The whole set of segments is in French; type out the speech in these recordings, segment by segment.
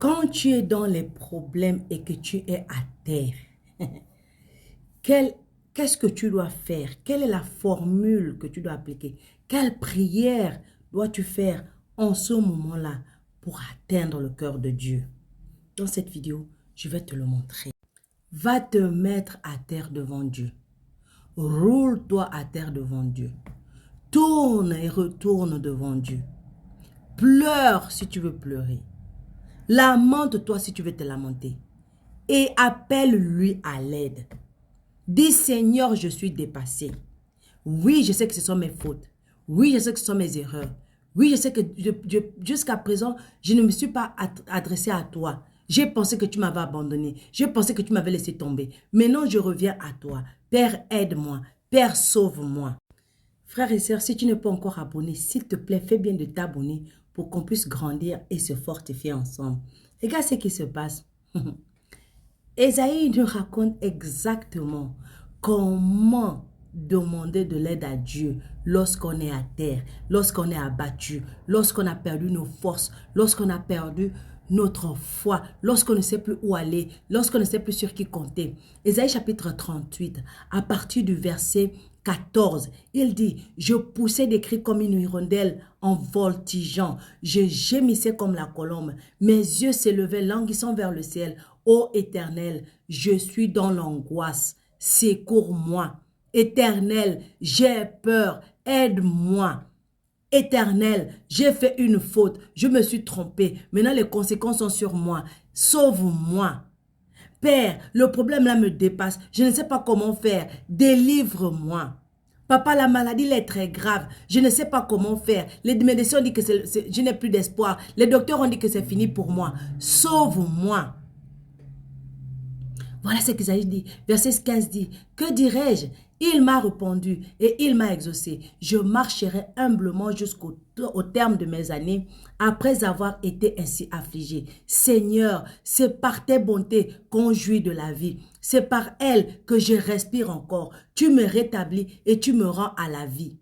Quand tu es dans les problèmes et que tu es à terre, qu'est-ce que tu dois faire? Quelle est la formule que tu dois appliquer? Quelle prière dois-tu faire en ce moment-là pour atteindre le cœur de Dieu? Dans cette vidéo, je vais te le montrer. Va te mettre à terre devant Dieu. Roule-toi à terre devant Dieu. Tourne et retourne devant Dieu. Pleure si tu veux pleurer. Lamente-toi si tu veux te lamenter. Et appelle-lui à l'aide. Dis, Seigneur, je suis dépassé. Oui, je sais que ce sont mes fautes. Oui, je sais que ce sont mes erreurs. Oui, je sais que jusqu'à présent, je ne me suis pas adressé à toi. J'ai pensé que tu m'avais abandonné. J'ai pensé que tu m'avais laissé tomber. Maintenant, je reviens à toi. Père, aide-moi. Père, sauve-moi. Frères et sœurs, si tu n'es pas encore abonné, s'il te plaît, fais bien de t'abonner pour qu'on puisse grandir et se fortifier ensemble. Regarde ce qui se passe. Ésaïe nous raconte exactement comment demander de l'aide à Dieu lorsqu'on est à terre, lorsqu'on est abattu, lorsqu'on a perdu nos forces, lorsqu'on a perdu notre foi, lorsqu'on ne sait plus où aller, lorsqu'on ne sait plus sur qui compter. Ésaïe chapitre 38, à partir du verset 14, il dit, je poussais des cris comme une hirondelle en voltigeant, je gémissais comme la colombe, mes yeux s'élevaient languissant vers le ciel. Ô Éternel, je suis dans l'angoisse, secours-moi. Éternel, j'ai peur, aide-moi. Éternel, j'ai fait une faute, je me suis trompé, maintenant les conséquences sont sur moi, sauve-moi. Père, le problème là me dépasse, je ne sais pas comment faire, délivre-moi. Papa, la maladie là est très grave, je ne sais pas comment faire. Les médecins ont dit que je n'ai plus d'espoir, les docteurs ont dit que c'est fini pour moi, sauve-moi. Voilà ce qu'Isaïe dit. Verset 15 dit, que dirais-je? Il m'a répondu et il m'a exaucé. Je marcherai humblement jusqu'au terme de mes années après avoir été ainsi affligé. Seigneur, c'est par tes bontés qu'on jouit de la vie. C'est par elles que je respire encore. Tu me rétablis et tu me rends à la vie.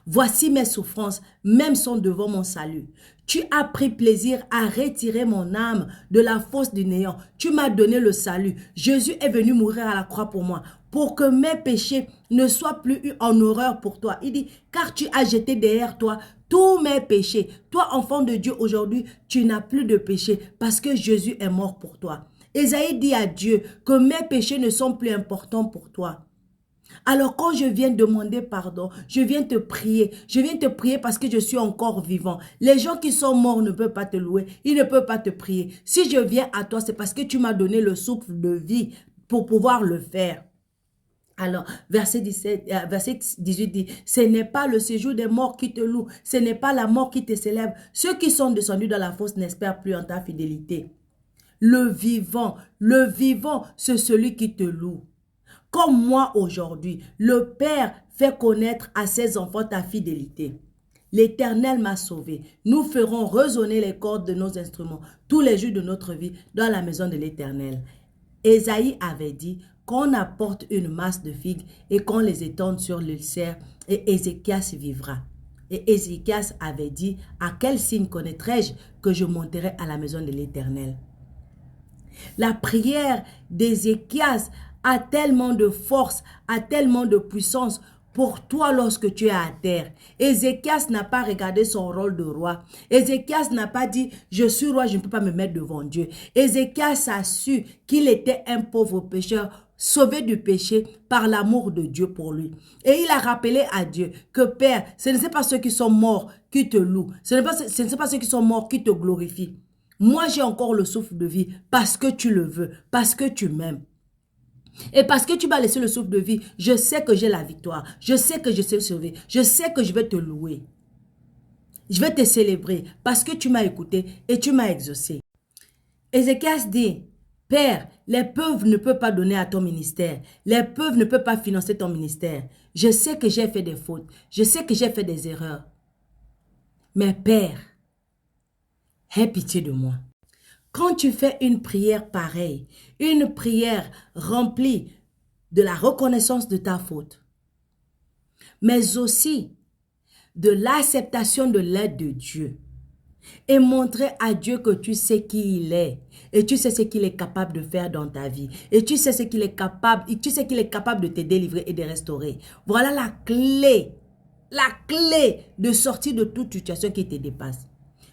Voici mes souffrances, même sont devant mon salut. Tu as pris plaisir à retirer mon âme de la fosse du néant. Tu m'as donné le salut. Jésus est venu mourir à la croix pour moi, pour que mes péchés ne soient plus eu en horreur pour toi. Il dit, car tu as jeté derrière toi tous mes péchés. Toi, enfant de Dieu, aujourd'hui, tu n'as plus de péché parce que Jésus est mort pour toi. Ésaïe dit à Dieu que mes péchés ne sont plus importants pour toi. Alors quand je viens demander pardon, je viens te prier. Je viens te prier parce que je suis encore vivant. Les gens qui sont morts ne peuvent pas te louer. Ils ne peuvent pas te prier. Si je viens à toi, c'est parce que tu m'as donné le souffle de vie pour pouvoir le faire. Alors, verset 18 dit, ce n'est pas le séjour des morts qui te loue, ce n'est pas la mort qui te célèbre. Ceux qui sont descendus dans la fosse n'espèrent plus en ta fidélité. Le vivant, c'est celui qui te loue. Comme moi aujourd'hui, le Père fait connaître à ses enfants ta fidélité. L'Éternel m'a sauvé. Nous ferons résonner les cordes de nos instruments tous les jours de notre vie dans la maison de l'Éternel. Ésaïe avait dit qu'on apporte une masse de figues et qu'on les étende sur l'ulcère et Ézéchias vivra. Et Ézéchias avait dit, à quel signe connaîtrai-je que je monterai à la maison de l'Éternel? La prière d'Ézéchias a tellement de force, a tellement de puissance pour toi lorsque tu es à terre. Ézéchias n'a pas regardé son rôle de roi. Ézéchias n'a pas dit, je suis roi, je ne peux pas me mettre devant Dieu. Ézéchias a su qu'il était un pauvre pécheur, sauvé du péché par l'amour de Dieu pour lui. Et il a rappelé à Dieu que Père, ce ne sont pas ceux qui sont morts qui te louent. Ce ne sont pas ceux qui sont morts qui te glorifient. Moi, j'ai encore le souffle de vie parce que tu le veux, parce que tu m'aimes. Et parce que tu m'as laissé le souffle de vie, je sais que j'ai la victoire. Je sais que je sais sauver. Je sais que je vais te louer. Je vais te célébrer parce que tu m'as écouté et tu m'as exaucé. Ézéchias dit, Père, les pauvres ne peuvent pas donner à ton ministère. Les pauvres ne peuvent pas financer ton ministère. Je sais que j'ai fait des fautes. Je sais que j'ai fait des erreurs. Mais Père, aie pitié de moi. Quand tu fais une prière pareille, une prière remplie de la reconnaissance de ta faute, mais aussi de l'acceptation de l'aide de Dieu, et montrer à Dieu que tu sais qui il est et tu sais ce qu'il est capable de faire dans ta vie et tu sais ce qu'il est capable, tu sais qu'il est capable de te délivrer et de restaurer. Voilà la clé de sortir de toute situation qui te dépasse.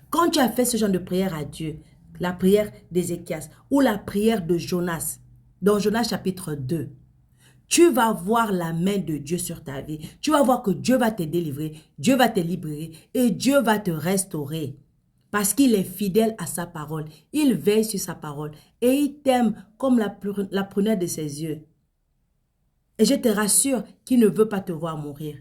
Quand tu as fait ce genre de prière à Dieu, la prière d'Ézéchias ou la prière de Jonas, dans Jonas chapitre 2, tu vas voir la main de Dieu sur ta vie. Tu vas voir que Dieu va te délivrer, Dieu va te libérer et Dieu va te restaurer. Parce qu'il est fidèle à sa parole. Il veille sur sa parole. Et il t'aime comme la prunelle de ses yeux. Et je te rassure qu'il ne veut pas te voir mourir.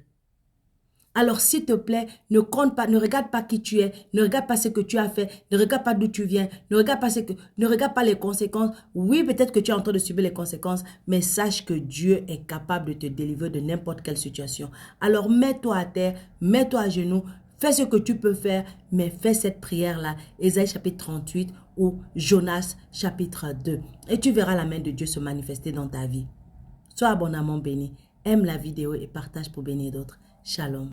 Alors s'il te plaît, ne compte pas, ne regarde pas qui tu es, ne regarde pas ce que tu as fait, ne regarde pas d'où tu viens, ne regarde pas les conséquences. Oui, peut-être que tu es en train de subir les conséquences, mais sache que Dieu est capable de te délivrer de n'importe quelle situation. Alors mets-toi à terre, mets-toi à genoux, fais ce que tu peux faire, mais fais cette prière-là, Ésaïe chapitre 38 ou Jonas chapitre 2. Et tu verras la main de Dieu se manifester dans ta vie. Sois abondamment béni, aime la vidéo et partage pour bénir d'autres. Shalom.